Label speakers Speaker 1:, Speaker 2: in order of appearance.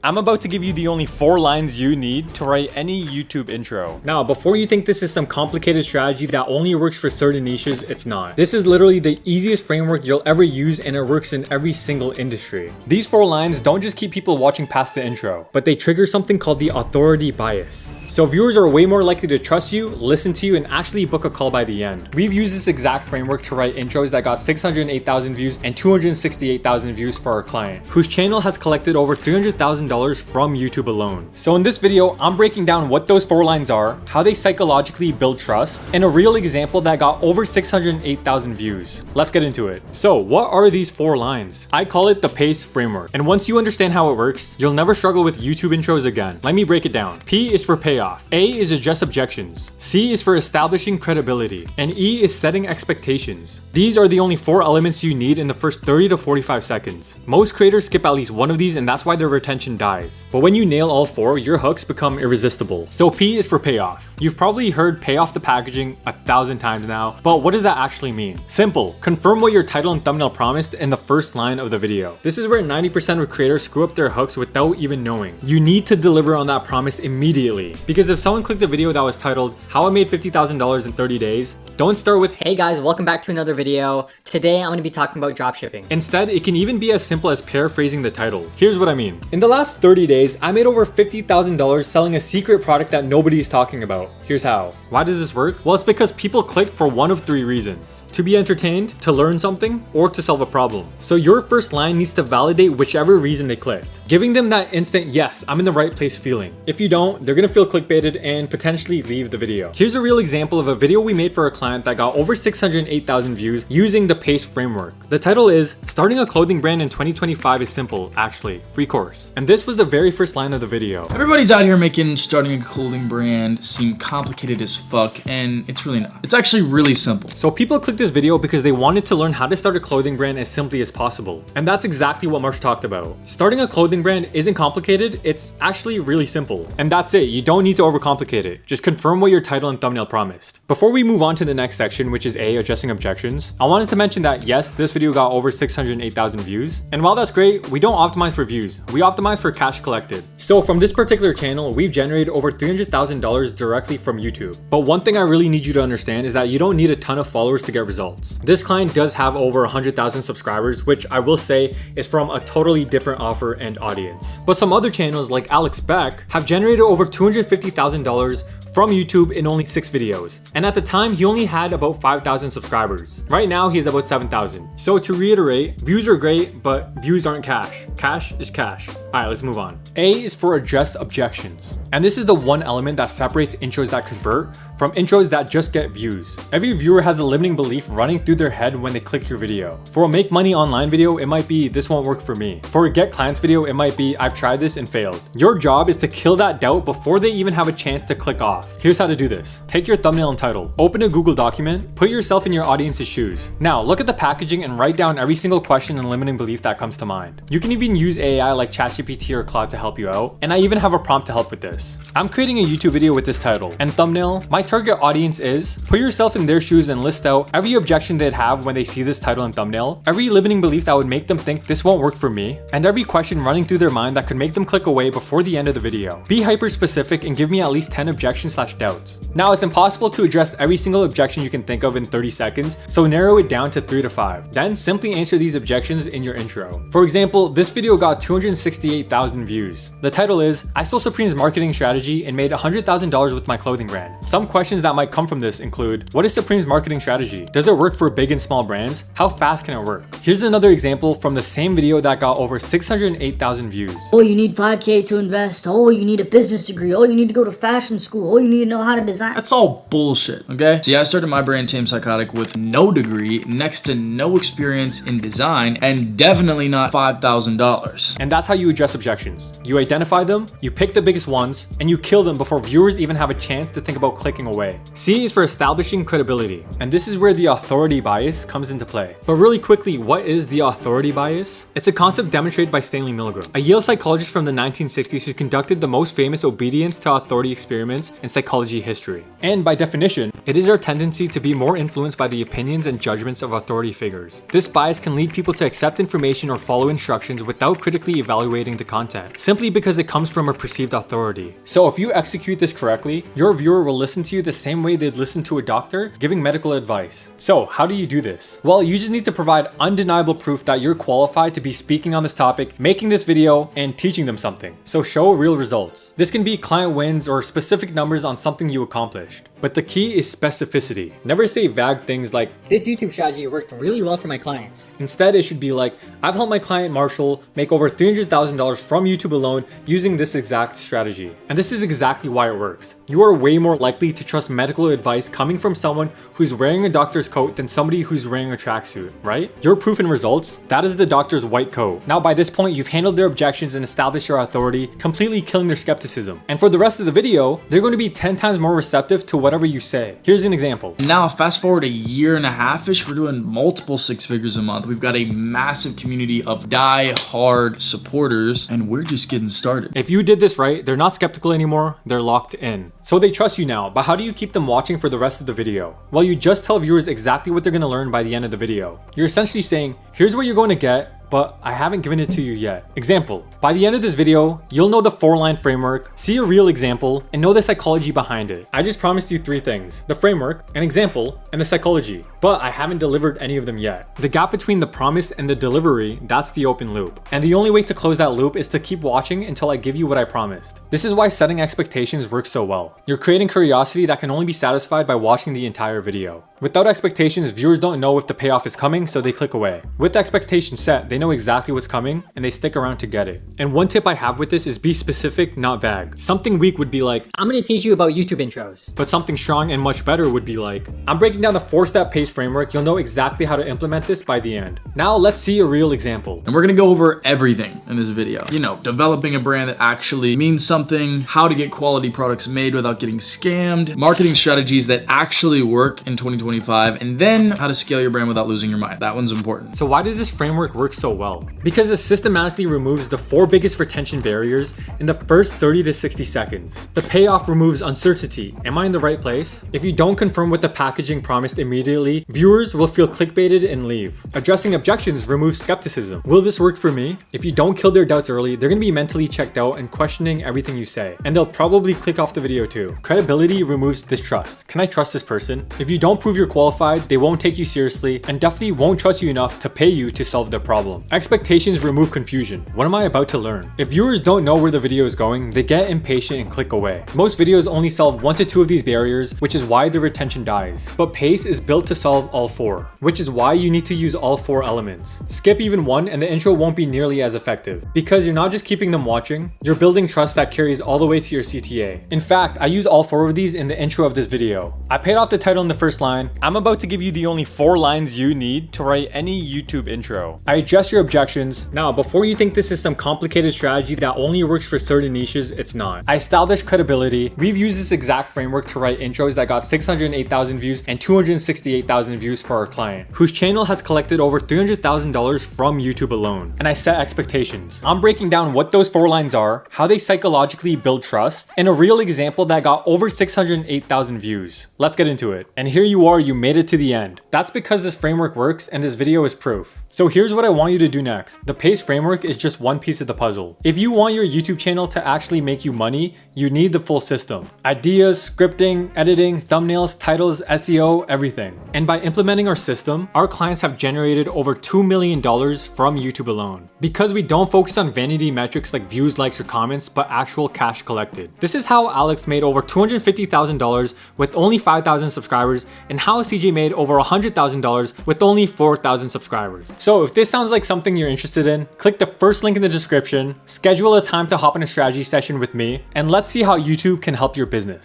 Speaker 1: I'm about to give you the only 4 lines you need to write any YouTube intro. Now, before you think this is some complicated strategy that only works for certain niches, it's not. This is literally the easiest framework you'll ever use, and it works in every single industry. These 4 lines don't just keep people watching past the intro, but they trigger something called the authority bias. So viewers are way more likely to trust you, listen to you, and actually book a call by the end. We've used this exact framework to write intros that got 608,000 views and 268,000 views for our client, whose channel has collected over $300,000 from YouTube alone. So in this video, I'm breaking down what those 4 lines are, how they psychologically build trust, and a real example that got over 608,000 views. Let's get into it. So what are these 4 lines? I call it the PACE framework. And once you understand how it works, you'll never struggle with YouTube intros again. Let me break it down. P is for payoff. A is address objections. C is for establishing credibility. And E is setting expectations. These are the only 4 elements you need in the first 30 to 45 seconds. Most creators skip at least one of these, and that's why their retention dies. But when you nail all 4, your hooks become irresistible. So P is for payoff. You've probably heard pay off the packaging 1,000 times now, but what does that actually mean? Simple. Confirm what your title and thumbnail promised in the first line of the video. This is where 90% of creators screw up their hooks without even knowing. You need to deliver on that promise immediately. Because if someone clicked a video that was titled, How I Made $50,000 in 30 Days, don't start with,
Speaker 2: Hey guys, welcome back to another video. Today I'm going to be talking about dropshipping.
Speaker 1: Instead, it can even be as simple as paraphrasing the title. Here's what I mean. In the last 30 days, I made over $50,000 selling a secret product that nobody is talking about. Here's how. Why does this work? Well, it's because people click for one of 3 reasons. To be entertained, to learn something, or to solve a problem. So your first line needs to validate whichever reason they clicked, giving them that instant, yes, I'm in the right place feeling. If you don't, they're gonna feel clickbaited and potentially leave the video. Here's a real example of a video we made for a client that got over 608,000 views using the PACE framework. The title is, Starting a Clothing Brand in 2025 is Simple, Actually, Free Course. And this was the very first line of the video.
Speaker 3: Everybody's out here making starting a clothing brand seem complicated as fuck, and it's really not. It's actually really simple.
Speaker 1: So people clicked this video because they wanted to learn how to start a clothing brand as simply as possible. And that's exactly what Marsh talked about. Starting a clothing brand isn't complicated, it's actually really simple. And that's it, you don't need to overcomplicate it. Just confirm what your title and thumbnail promised. Before we move on to the next section, which is A, addressing objections, I wanted to mention that yes, this video got over 608,000 views. And while that's great, we don't optimize for views, we optimize for cash collected. So from this particular channel, we've generated over $300,000 directly from YouTube. But one thing I really need you to understand is that you don't need a ton of followers to get results. This client does have over 100,000 subscribers, which I will say is from a totally different offer and audience. But some other channels like Alex Beck have generated over $250,000 from YouTube in only 6 videos. And at the time, he only had about 5,000 subscribers. Right now, he has about 7,000. So to reiterate, views are great, but views aren't cash. Cash is cash. All right, let's move on. A is for address objections. And this is the one element that separates intros that convert from intros that just get views. Every viewer has a limiting belief running through their head when they click your video. For a make money online video, it might be, this won't work for me. For a get clients video, it might be, I've tried this and failed. Your job is to kill that doubt before they even have a chance to click off. Here's how to do this. Take your thumbnail and title, open a Google document, put yourself in your audience's shoes. Now look at the packaging and write down every single question and limiting belief that comes to mind. You can even use AI like ChatGPT or Claude to help you out. And I even have a prompt to help with this. I'm creating a YouTube video with this title and thumbnail. My target audience is, put yourself in their shoes and list out every objection they'd have when they see this title and thumbnail, every limiting belief that would make them think this won't work for me, and every question running through their mind that could make them click away before the end of the video. Be hyper specific and give me at least 10 objections/doubts. Now it's impossible to address every single objection you can think of in 30 seconds, so narrow it down to 3 to 5. Then simply answer these objections in your intro. For example, this video got 268,000 views. The title is, I stole Supreme's marketing strategy and made $100,000 with my clothing brand. Some questions that might come from this include, what is Supreme's marketing strategy? Does it work for big and small brands? How fast can it work? Here's another example from the same video that got over 608,000 views.
Speaker 4: Oh, you need 5K to invest. Oh, you need a business degree. Oh, you need to go to fashion school. Oh, you need to know how to design.
Speaker 3: That's all bullshit, okay? See, I started my brand Tame Psychotic with no degree, next to no experience in design, and definitely not $5,000.
Speaker 1: And that's how you address objections. You identify them, you pick the biggest ones, and you kill them before viewers even have a chance to think about clicking clicking away. C is for establishing credibility, and this is where the authority bias comes into play. But really quickly, what is the authority bias? It's a concept demonstrated by Stanley Milgram, a Yale psychologist from the 1960s who conducted the most famous obedience to authority experiments in psychology history. And by definition, it is our tendency to be more influenced by the opinions and judgments of authority figures. This bias can lead people to accept information or follow instructions without critically evaluating the content, simply because it comes from a perceived authority. So if you execute this correctly, your viewer will listen to you the same way they'd listen to a doctor giving medical advice. So how do you do this? Well, you just need to provide undeniable proof that you're qualified to be speaking on this topic, making this video, and teaching them something. So show real results. This can be client wins or specific numbers on something you accomplished. But the key is specificity. Never say vague things like,
Speaker 2: This YouTube strategy worked really well for my clients.
Speaker 1: Instead, it should be like, I've helped my client Marshall make over $300,000 from YouTube alone using this exact strategy. And this is exactly why it works. You are way more likely to trust medical advice coming from someone who's wearing a doctor's coat than somebody who's wearing a tracksuit, right? Your proof and results, that is the doctor's white coat. Now, by this point, you've handled their objections and established your authority, completely killing their skepticism. And for the rest of the video, they're going to be 10 times more receptive to whatever you say. Here's an example.
Speaker 3: Now, fast forward a year and a half-ish, we're doing multiple six figures a month. We've got a massive community of die-hard supporters, and we're just getting started.
Speaker 1: If you did this right, they're not skeptical anymore, they're locked in. So they trust you now, but how do you keep them watching for the rest of the video? Well, you just tell viewers exactly what they're going to learn by the end of the video. You're essentially saying, here's what you're going to get, but I haven't given it to you yet. Example, by the end of this video, you'll know the 4-line framework, see a real example, and know the psychology behind it. I just promised you 3 things: the framework, an example, and the psychology, but I haven't delivered any of them yet. The gap between the promise and the delivery, that's the open loop. And the only way to close that loop is to keep watching until I give you what I promised. This is why setting expectations works so well. You're creating curiosity that can only be satisfied by watching the entire video. Without expectations, viewers don't know if the payoff is coming, so they click away. With expectations set, they know exactly what's coming and they stick around to get it. And one tip I have with this is be specific, not vague. Something weak would be like,
Speaker 2: I'm gonna teach you about YouTube intros.
Speaker 1: but something strong and much better would be like, I'm breaking down the 4-step PACE framework. You'll know exactly how to implement this by the end. Now let's see a real example.
Speaker 3: And we're gonna go over everything in this video. You know, developing a brand that actually means something, how to get quality products made without getting scammed, marketing strategies that actually work in 2025, and then how to scale your brand without losing your mind. That one's important.
Speaker 1: So why does this framework work so well? Because it systematically removes the 4 biggest retention barriers in the first 30 to 60 seconds. The payoff removes uncertainty. Am I in the right place? If you don't confirm what the packaging promised immediately, viewers will feel clickbaited and leave. Addressing objections removes skepticism. Will this work for me? If you don't kill their doubts early, they're gonna be mentally checked out and questioning everything you say. And they'll probably click off the video too. Credibility removes distrust. Can I trust this person? If you don't prove you're qualified, they won't take you seriously and definitely won't trust you enough to pay you to solve their problem. Expectations remove confusion. What am I about to learn? If viewers don't know where the video is going, they get impatient and click away. Most videos only solve 1 to 2 of these barriers, which is why the retention dies. But PACE is built to solve all 4, which is why you need to use all 4 elements. Skip even one and the intro won't be nearly as effective. Because you're not just keeping them watching, you're building trust that carries all the way to your CTA. In fact, I use all 4 of these in the intro of this video. I paid off the title in the first line. I'm about to give you the only 4 lines you need to write any YouTube intro. I address your objections. Now, before you think this is some complicated strategy that only works for certain niches, it's not. I establish credibility. We've used this exact framework to write intros that got 608,000 views and 268,000 views for our client, whose channel has collected over $300,000 from YouTube alone. And I set expectations. I'm breaking down what those 4 lines are, how they psychologically build trust, and a real example that got over 608,000 views. Let's get into it. And here you are, you made it to the end. That's because this framework works and this video is proof. So here's what I want you to do next. The PACE framework is just one piece of the puzzle. If you want your YouTube channel to actually make you money, you need the full system. Ideas, scripting, editing, thumbnails, titles, SEO, everything. And by implementing our system, our clients have generated over $2 million from YouTube alone. Because we don't focus on vanity metrics like views, likes, or comments, but actual cash collected. This is how Alex made over $250,000 with only 5,000 subscribers, and how CJ made over $100,000 with only 4,000 subscribers. So if this sounds like something you're interested in, click the first link in the description, schedule a time to hop in a strategy session with me, and let's see how YouTube can help your business.